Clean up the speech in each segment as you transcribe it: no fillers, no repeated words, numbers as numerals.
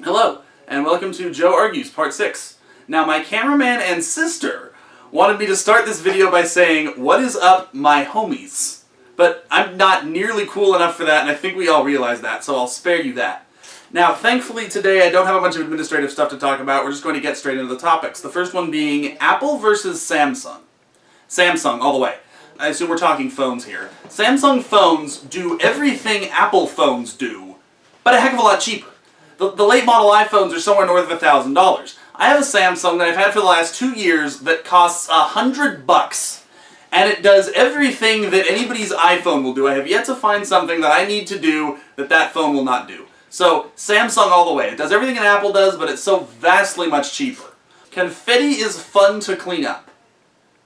Hello, and welcome to Joe Argues, Part 6. Now, my cameraman and sister wanted me to start this video by saying, "What is up, my homies?" But I'm not nearly cool enough for that, and I think we all realize that, so I'll spare you that. Now, thankfully today I don't have a bunch of administrative stuff to talk about. We're just going to get straight into the topics. The first one being Apple versus Samsung. Samsung, all the way. I assume we're talking phones here. Samsung phones do everything Apple phones do, but a heck of a lot cheaper. The late model iPhones are somewhere north of $1,000. I have a Samsung that I've had for the last 2 years that costs $100, and it does everything that anybody's iPhone will do. I have yet to find something that I need to do that phone will not do. So, Samsung all the way. It does everything an Apple does, but it's so vastly much cheaper. Confetti is fun to clean up.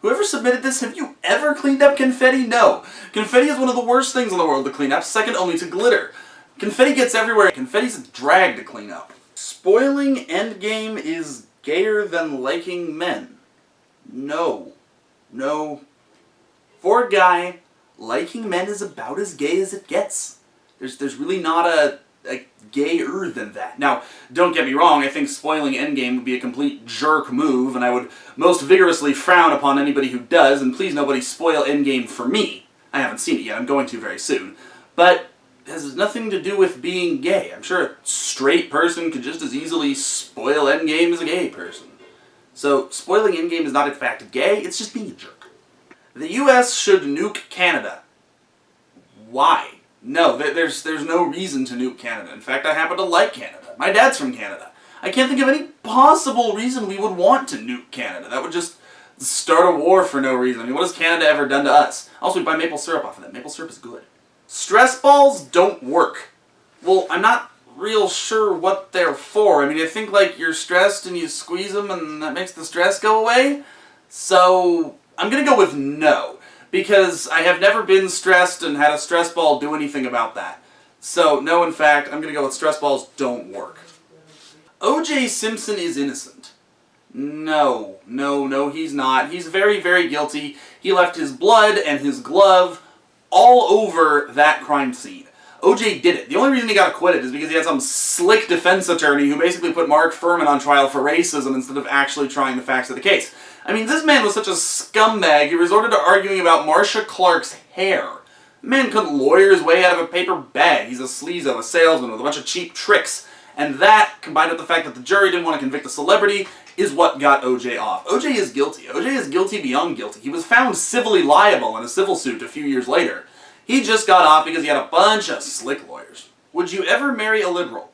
Whoever submitted this, have you ever cleaned up confetti? No. Confetti is one of the worst things in the world to clean up, second only to glitter. Confetti gets everywhere. Confetti's a drag to clean up. Spoiling endgame is gayer than liking men. No. No. For a guy, liking men is about as gay as it gets. There's really not a gayer than that. Now, don't get me wrong, I think spoiling endgame would be a complete jerk move, and I would most vigorously frown upon anybody who does, and please nobody spoil endgame for me. I haven't seen it yet, I'm going to very soon. But it has nothing to do with being gay. I'm sure a straight person could just as easily spoil endgame as a gay person. So, spoiling endgame is not in fact gay, it's just being a jerk. The US should nuke Canada. Why? No, there's no reason to nuke Canada. In fact, I happen to like Canada. My dad's from Canada. I can't think of any possible reason we would want to nuke Canada. That would just start a war for no reason. I mean, what has Canada ever done to us? Also, we buy maple syrup off of them. Maple syrup is good. Stress balls don't work. Well, I'm not real sure what they're for. I mean, I think like you're stressed and you squeeze them and that makes the stress go away. So, I'm gonna go with no. Because I have never been stressed and had a stress ball do anything about that. So, no, in fact, I'm gonna go with stress balls don't work. O.J. Simpson is innocent. No, he's not. He's very, very guilty. He left his blood and his glove all over that crime scene. O.J. did it. The only reason he got acquitted is because he had some slick defense attorney who basically put Mark Furman on trial for racism instead of actually trying the facts of the case. I mean, this man was such a scumbag, he resorted to arguing about Marcia Clark's hair. The man couldn't lawyer his way out of a paper bag. He's a sleazo, a salesman with a bunch of cheap tricks. And that, combined with the fact that the jury didn't want to convict a celebrity, is what got O.J. off. O.J. is guilty. O.J. is guilty beyond guilty. He was found civilly liable in a civil suit a few years later. He just got off because he had a bunch of slick lawyers. Would you ever marry a liberal?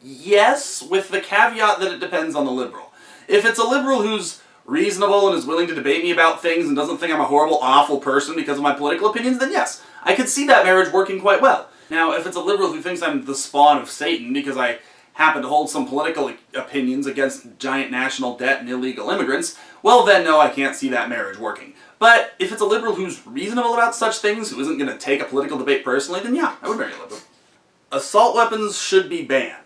Yes, with the caveat that it depends on the liberal. If it's a liberal who's reasonable and is willing to debate me about things and doesn't think I'm a horrible, awful person because of my political opinions, then yes, I could see that marriage working quite well. Now, if it's a liberal who thinks I'm the spawn of Satan because I happen to hold some political opinions against giant national debt and illegal immigrants, well then no, I can't see that marriage working. But if it's a liberal who's reasonable about such things, who isn't going to take a political debate personally, then yeah, I would marry a liberal. Assault weapons should be banned.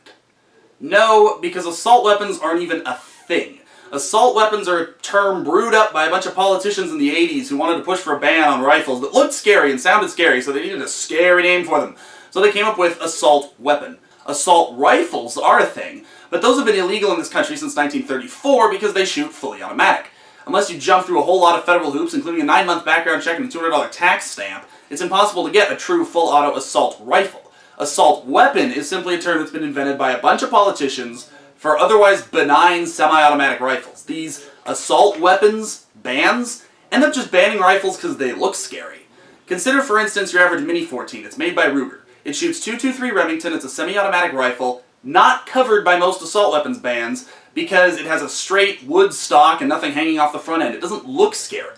No, because assault weapons aren't even a thing. Assault weapons are a term brewed up by a bunch of politicians in the 80s who wanted to push for a ban on rifles that looked scary and sounded scary, so they needed a scary name for them. So they came up with assault weapon. Assault rifles are a thing, but those have been illegal in this country since 1934 because they shoot fully automatic. Unless you jump through a whole lot of federal hoops, including a 9-month background check and a $200 tax stamp, it's impossible to get a true full-auto assault rifle. Assault weapon is simply a term that's been invented by a bunch of politicians for otherwise benign semi-automatic rifles. These assault weapons bans end up just banning rifles because they look scary. Consider, for instance, your average Mini 14. It's made by Ruger. It shoots .223 Remington. It's a semi-automatic rifle, not covered by most assault weapons bans because it has a straight wood stock and nothing hanging off the front end. It doesn't look scary.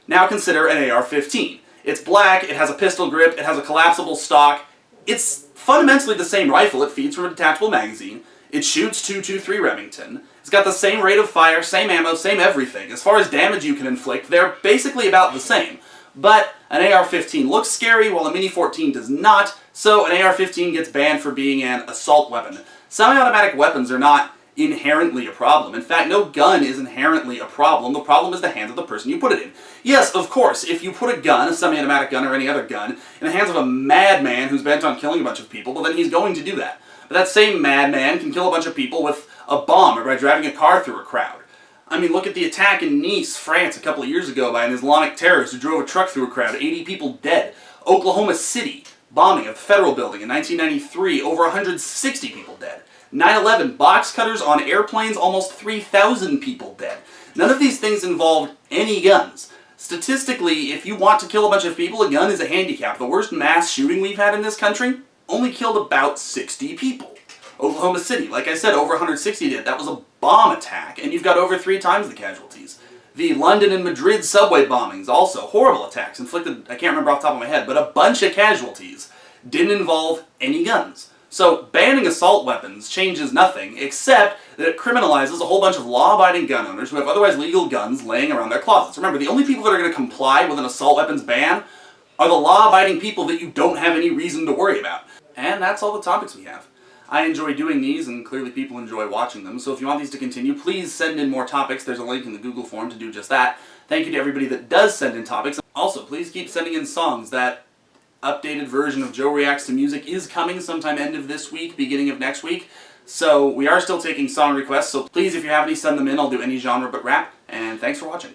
Now consider an AR-15. It's black, it has a pistol grip, it has a collapsible stock. It's fundamentally the same rifle. It feeds from a detachable magazine. It shoots .223 Remington. It's got the same rate of fire, same ammo, same everything. As far as damage you can inflict, they're basically about the same. But an AR-15 looks scary while a Mini 14 does not, so an AR-15 gets banned for being an assault weapon. Semi-automatic weapons are not inherently a problem. In fact, no gun is inherently a problem. The problem is the hands of the person you put it in. Yes, of course, if you put a gun, a semi-automatic gun or any other gun, in the hands of a madman who's bent on killing a bunch of people, well then he's going to do that. But that same madman can kill a bunch of people with a bomb or by driving a car through a crowd. I mean, look at the attack in Nice, France a couple of years ago by an Islamic terrorist who drove a truck through a crowd, 80 people dead. Oklahoma City, bombing of the federal building in 1993, over 160 people dead. 9/11, box cutters on airplanes, almost 3,000 people dead. None of these things involved any guns. Statistically, if you want to kill a bunch of people, a gun is a handicap. The worst mass shooting we've had in this country only killed about 60 people. Oklahoma City, like I said, over 160 dead. That was a bomb attack, and you've got over 3 times the casualties. The London and Madrid subway bombings, also horrible attacks, inflicted, I can't remember off the top of my head, but a bunch of casualties. Didn't involve any guns. So banning assault weapons changes nothing, except that it criminalizes a whole bunch of law-abiding gun owners who have otherwise legal guns laying around their closets. Remember, the only people that are going to comply with an assault weapons ban are the law-abiding people that you don't have any reason to worry about. And that's all the topics we have. I enjoy doing these, and clearly people enjoy watching them, so if you want these to continue, please send in more topics. There's a link in the Google form to do just that. Thank you to everybody that does send in topics. Also, please keep sending in songs. That updated version of Joe Reacts to Music is coming sometime end of this week, beginning of next week. So we are still taking song requests, so please, if you have any, send them in. I'll do any genre but rap, and thanks for watching.